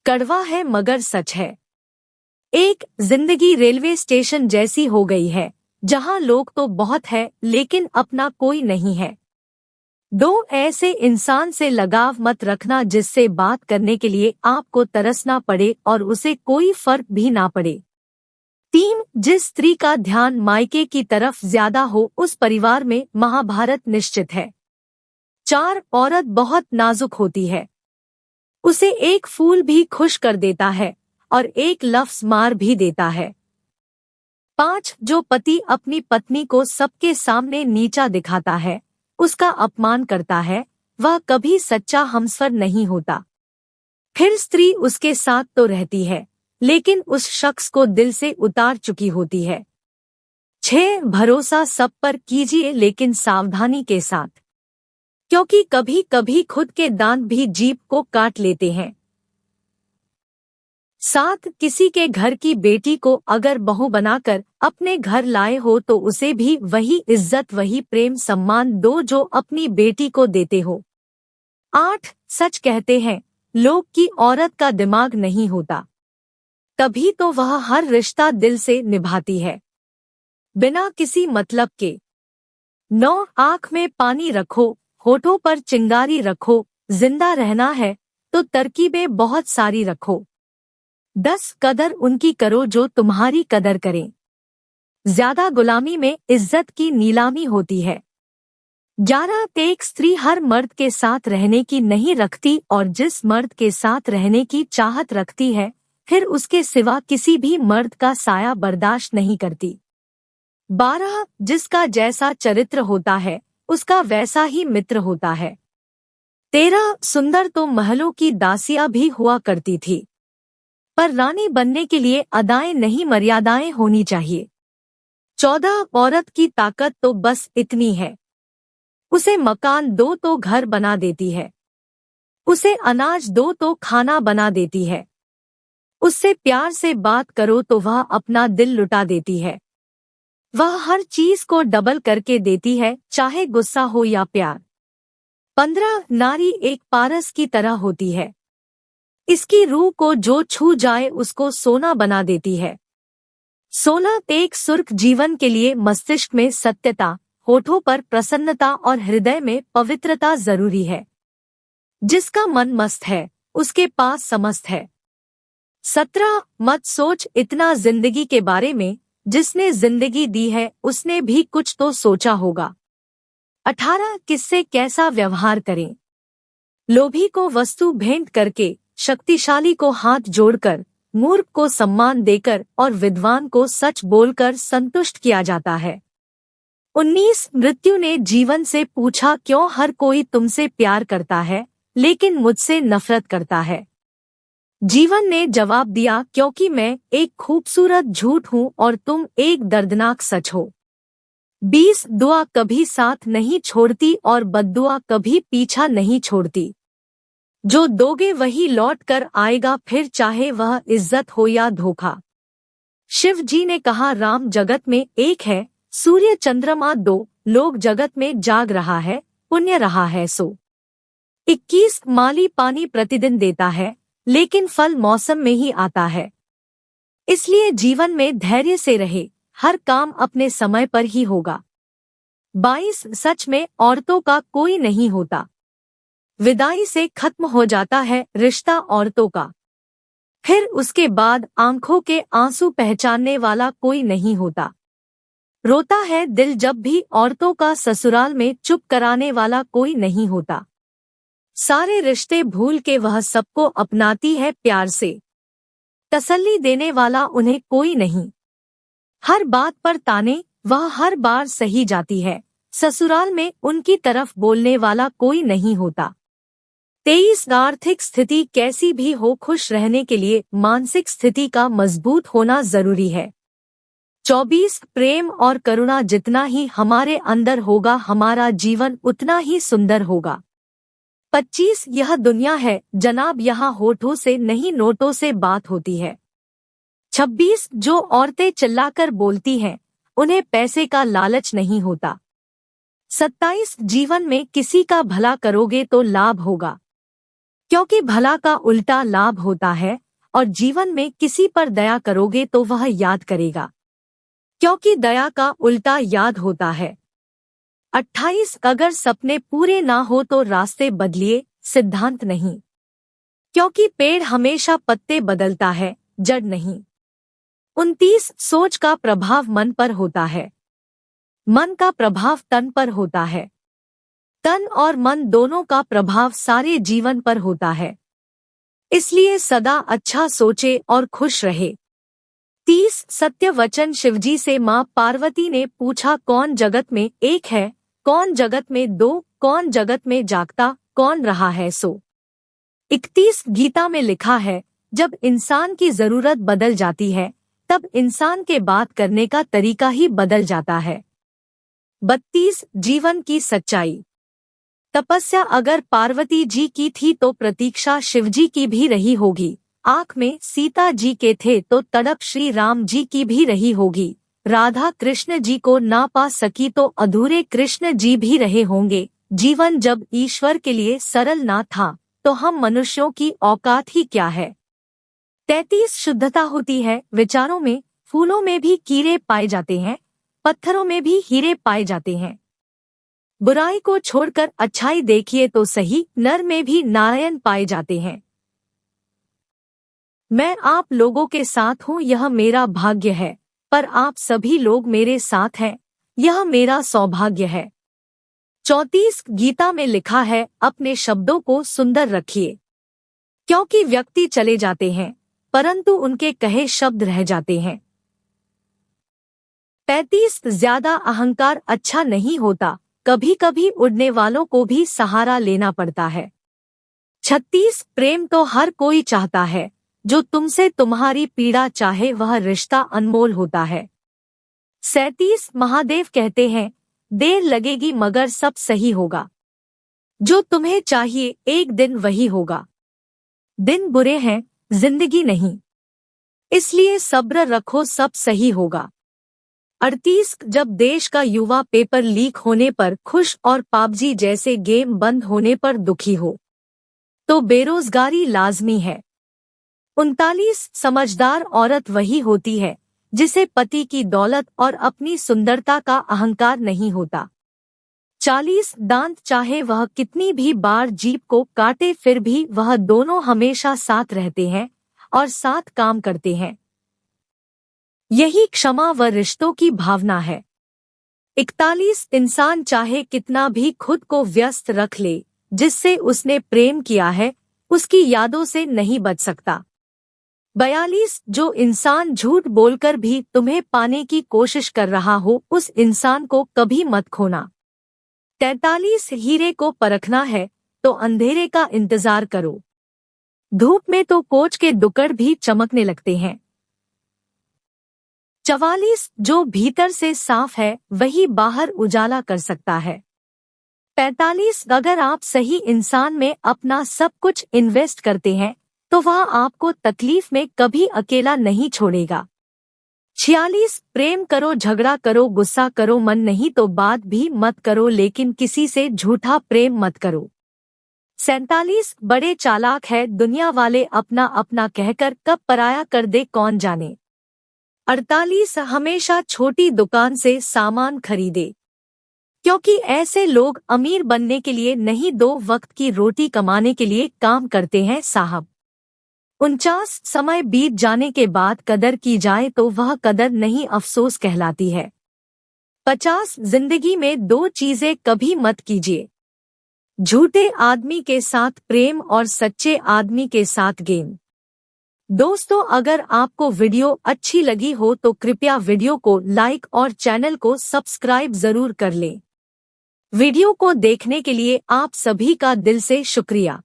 कड़वा है मगर सच है। एक जिंदगी रेलवे स्टेशन जैसी हो गई है, जहां लोग तो बहुत है लेकिन अपना कोई नहीं है। दो, ऐसे इंसान से लगाव मत रखना जिससे बात करने के लिए आपको तरसना पड़े और उसे कोई फर्क भी ना पड़े। तीन, जिस स्त्री का ध्यान मायके की तरफ ज्यादा हो उस परिवार में महाभारत निश्चित है। चार, औरत बहुत नाजुक होती है, उसे एक फूल भी खुश कर देता है और एक लफ्ज मार भी देता है। पाँच, जो पति अपनी पत्नी को सबके सामने नीचा दिखाता है, उसका अपमान करता है, वह कभी सच्चा हमसफर नहीं होता। फिर स्त्री उसके साथ तो रहती है लेकिन उस शख्स को दिल से उतार चुकी होती है। 6, भरोसा सब पर कीजिए लेकिन सावधानी के साथ, क्योंकि कभी कभी खुद के दांत भी जीभ को काट लेते हैं। 7, किसी के घर की बेटी को अगर बहू बनाकर अपने घर लाए हो तो उसे भी वही इज्जत वही प्रेम सम्मान दो जो अपनी बेटी को देते हो। 8, सच कहते हैं लोग कि औरत का दिमाग नहीं होता, तभी तो वह हर रिश्ता दिल से निभाती है, बिना किसी मतलब के। 9, आँख में पानी रखो, होठों पर चिंगारी रखो, जिंदा रहना है तो तरकीबें बहुत सारी रखो। 10, कदर उनकी करो जो तुम्हारी कदर करें, ज्यादा गुलामी में इज्जत की नीलामी होती है। 11, एक स्त्री हर मर्द के साथ रहने की नहीं रखती और जिस मर्द के साथ रहने की चाहत रखती है फिर उसके सिवा किसी भी मर्द का साया बर्दाश्त नहीं करती। 12, जिसका जैसा चरित्र होता है उसका वैसा ही मित्र होता है। 13, सुंदर तो महलों की दासियां भी हुआ करती थी, पर रानी बनने के लिए अदाएं नहीं मर्यादाएं होनी चाहिए। 14, औरत की ताकत तो बस इतनी है, उसे मकान दो तो घर बना देती है, उसे अनाज दो तो खाना बना देती है, उससे प्यार से बात करो तो वह अपना दिल लुटा देती है, वह हर चीज को डबल करके देती है चाहे गुस्सा हो या प्यार। 15, नारी एक पारस की तरह होती है, इसकी रूह को जो छू जाए उसको सोना बना देती है। 16, एक सुर्ख जीवन के लिए मस्तिष्क में सत्यता, होठों पर प्रसन्नता और हृदय में पवित्रता जरूरी है। जिसका मन मस्त है उसके पास समस्त है। 17, मत सोच इतना जिंदगी के बारे में, जिसने जिंदगी दी है उसने भी कुछ तो सोचा होगा। 18, किससे कैसा व्यवहार करें, लोभी को वस्तु भेंट करके, शक्तिशाली को हाथ जोड़कर, मूर्ख को सम्मान देकर और विद्वान को सच बोलकर संतुष्ट किया जाता है। 19, मृत्यु ने जीवन से पूछा क्यों हर कोई तुमसे प्यार करता है लेकिन मुझसे नफरत करता है। जीवन ने जवाब दिया क्योंकि मैं एक खूबसूरत झूठ हूँ और तुम एक दर्दनाक सच हो। 20, दुआ कभी साथ नहीं छोड़ती और बद्दुआ कभी पीछा नहीं छोड़ती, जो दोगे वही लौट कर आएगा फिर चाहे वह इज्जत हो या धोखा। शिव जी ने कहा राम जगत में एक है, सूर्य चंद्रमा दो, लोग जगत में जाग रहा है, पुण्य रहा है सो। 21, माली पानी प्रतिदिन देता है लेकिन फल मौसम में ही आता है, इसलिए जीवन में धैर्य से रहे, हर काम अपने समय पर ही होगा। 22, सच में औरतों का कोई नहीं होता, विदाई से खत्म हो जाता है रिश्ता औरतों का, फिर उसके बाद आंखों के आंसू पहचानने वाला कोई नहीं होता। रोता है दिल जब भी औरतों का ससुराल में चुप कराने वाला कोई नहीं होता, सारे रिश्ते भूल के वह सबको अपनाती है प्यार से, तसल्ली देने वाला उन्हें कोई नहीं, हर बात पर ताने वह हर बार सही जाती है, ससुराल में उनकी तरफ बोलने वाला कोई नहीं होता। 23, आर्थिक स्थिति कैसी भी हो खुश रहने के लिए मानसिक स्थिति का मजबूत होना जरूरी है। 24, प्रेम और करुणा जितना ही हमारे अंदर होगा हमारा जीवन उतना ही सुंदर होगा। 25, यह दुनिया है जनाब यहाँ होठों से नहीं नोटों से बात होती है। 26, जो औरतें चिल्लाकर बोलती हैं उन्हें पैसे का लालच नहीं होता। 27, जीवन में किसी का भला करोगे तो लाभ होगा, क्योंकि भला का उल्टा लाभ होता है, और जीवन में किसी पर दया करोगे तो वह याद करेगा, क्योंकि दया का उल्टा याद होता है। 28 अगर सपने पूरे ना हो तो रास्ते बदलिए, सिद्धांत नहीं, क्योंकि पेड़ हमेशा पत्ते बदलता है, जड़ नहीं। 29 सोच का प्रभाव मन पर होता है, मन का प्रभाव तन पर होता है, तन और मन दोनों का प्रभाव सारे जीवन पर होता है। इसलिए सदा अच्छा सोचे और खुश रहे। 30 सत्य वचन शिवजी से मां पार्वती ने पूछा, कौन जगत में एक है, कौन जगत में दो, कौन जगत में जागता, कौन रहा है सो। 31 गीता में लिखा है, जब इंसान की जरूरत बदल जाती है तब इंसान के बात करने का तरीका ही बदल जाता है। 32 जीवन की सच्चाई। तपस्या अगर पार्वती जी की थी तो प्रतीक्षा शिवजी की भी रही होगी। आंख में सीता जी के थे तो तड़प श्री राम जी की भी रही होगी। राधा कृष्ण जी को ना पा सकी तो अधूरे कृष्ण जी भी रहे होंगे। जीवन जब ईश्वर के लिए सरल ना था तो हम मनुष्यों की औकात ही क्या है। 33 शुद्धता होती है विचारों में। फूलों में भी कीड़े पाए जाते हैं, पत्थरों में भी हीरे पाए जाते हैं। बुराई को छोड़कर अच्छाई देखिए तो सही, नर में भी नारायण पाए जाते हैं। मैं आप लोगों के साथ हूँ, यह मेरा भाग्य है, पर आप सभी लोग मेरे साथ हैं, यह मेरा सौभाग्य है। 34 गीता में लिखा है, अपने शब्दों को सुंदर रखिए, क्योंकि व्यक्ति चले जाते हैं परंतु उनके कहे शब्द रह जाते हैं। 35 ज्यादा अहंकार अच्छा नहीं होता, कभी कभी उड़ने वालों को भी सहारा लेना पड़ता है। 36 प्रेम तो हर कोई चाहता है, जो तुमसे तुम्हारी पीड़ा चाहे वह रिश्ता अनमोल होता है। 37 महादेव कहते हैं, देर लगेगी मगर सब सही होगा, जो तुम्हें चाहिए एक दिन वही होगा। दिन बुरे हैं, जिंदगी नहीं, इसलिए सब्र रखो, सब सही होगा। 38 जब देश का युवा पेपर लीक होने पर खुश और पबजी जैसे गेम बंद होने पर दुखी हो तो बेरोजगारी लाजमी है। 39 समझदार औरत वही होती है जिसे पति की दौलत और अपनी सुंदरता का अहंकार नहीं होता। 40 दांत चाहे वह कितनी भी बार जीभ को काटे फिर भी वह दोनों हमेशा साथ रहते हैं और साथ काम करते हैं। यही क्षमा व रिश्तों की भावना है। 41 इंसान चाहे कितना भी खुद को व्यस्त रख ले, जिससे उसने प्रेम किया है उसकी यादों से नहीं बच सकता। 42 जो इंसान झूठ बोलकर भी तुम्हें पाने की कोशिश कर रहा हो उस इंसान को कभी मत खोना। 43 हीरे को परखना है तो अंधेरे का इंतजार करो, धूप में तो कोच के दुकड़ भी चमकने लगते हैं। 44 जो भीतर से साफ है वही बाहर उजाला कर सकता है। 45 अगर आप सही इंसान में अपना सब कुछ इन्वेस्ट करते हैं तो वह आपको तकलीफ में कभी अकेला नहीं छोड़ेगा। 46 प्रेम करो, झगड़ा करो, गुस्सा करो, मन नहीं तो बात भी मत करो, लेकिन किसी से झूठा प्रेम मत करो। 47 बड़े चालाक है दुनिया वाले, अपना अपना कहकर कब पराया कर दे कौन जाने। 48 हमेशा छोटी दुकान से सामान खरीदे, क्योंकि ऐसे लोग अमीर बनने के लिए नहीं, 2 वक्त की रोटी कमाने के लिए काम करते हैं साहब। 49 समय बीत जाने के बाद कदर की जाए तो वह कदर नहीं, अफसोस कहलाती है। 50 जिंदगी में 2 चीजें कभी मत कीजिए, झूठे आदमी के साथ प्रेम और सच्चे आदमी के साथ गेम। दोस्तों अगर आपको वीडियो अच्छी लगी हो तो कृपया वीडियो को लाइक और चैनल को सब्सक्राइब जरूर कर लें। वीडियो को देखने के लिए आप सभी का दिल से शुक्रिया।